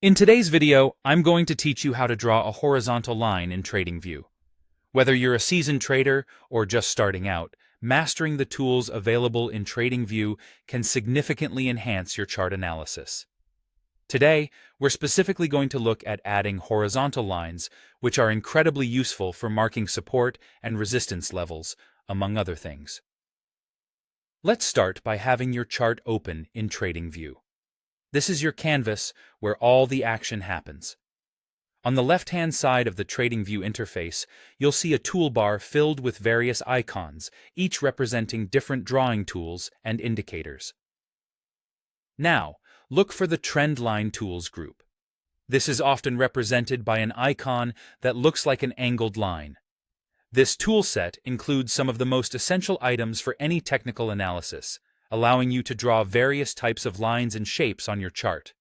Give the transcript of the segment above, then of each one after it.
In today's video, I'm going to teach you how to draw a horizontal line in Tradingview. Whether you're a seasoned trader or just starting out, mastering the tools available in Tradingview can significantly enhance your chart analysis. Today, we're specifically going to look at adding horizontal lines, which are incredibly useful for marking support and resistance levels, among other things. Let's start by having your chart open in Tradingview. This is your canvas where all the action happens. On the left-hand side of the Tradingview interface, you'll see a toolbar filled with various icons, each representing different drawing tools and indicators. Now, look for the Trend Line Tools group. This is often represented by an icon that looks like an angled line. This toolset includes some of the most essential items for any technical analysis, allowing you to draw various types of lines and shapes on your chart.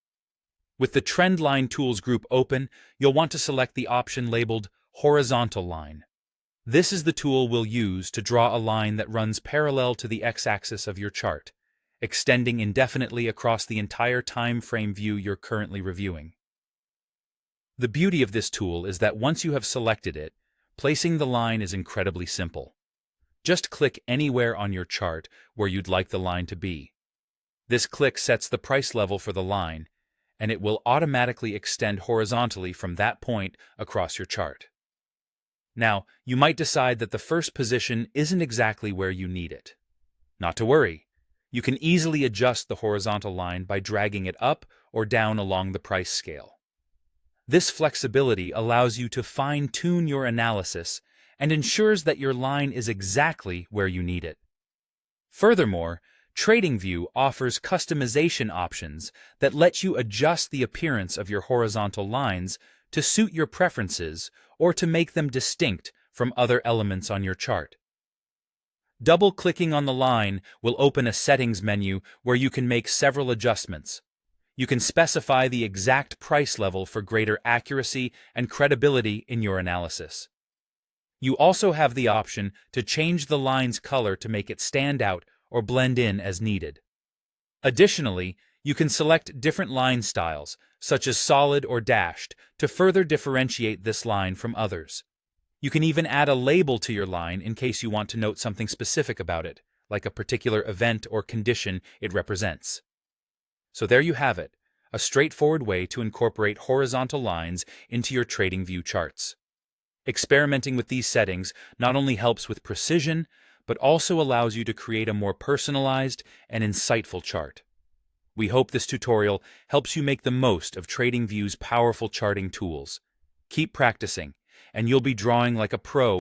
With the Trend Line Tools group open, you'll want to select the option labeled Horizontal Line. This is the tool we'll use to draw a line that runs parallel to the x-axis of your chart, extending indefinitely across the entire time frame view you're currently reviewing. The beauty of this tool is that once you have selected it, placing the line is incredibly simple. Just click anywhere on your chart where you'd like the line to be. This click sets the price level for the line, and it will automatically extend horizontally from that point across your chart. Now, you might decide that the first position isn't exactly where you need it. Not to worry. You can easily adjust the horizontal line by dragging it up or down along the price scale. This flexibility allows you to fine-tune your analysis and ensures that your line is exactly where you need it. Furthermore, Tradingview offers customization options that let you adjust the appearance of your horizontal lines to suit your preferences or to make them distinct from other elements on your chart. Double-clicking on the line will open a settings menu where you can make several adjustments. You can specify the exact price level for greater accuracy and credibility in your analysis. You also have the option to change the line's color to make it stand out or blend in as needed. Additionally, you can select different line styles, such as solid or dashed, to further differentiate this line from others. You can even add a label to your line in case you want to note something specific about it, like a particular event or condition it represents. So there you have it, a straightforward way to incorporate horizontal lines into your Tradingview charts. Experimenting with these settings not only helps with precision, but also allows you to create a more personalized and insightful chart. We hope this tutorial helps you make the most of Tradingview's powerful charting tools. Keep practicing, and you'll be drawing like a pro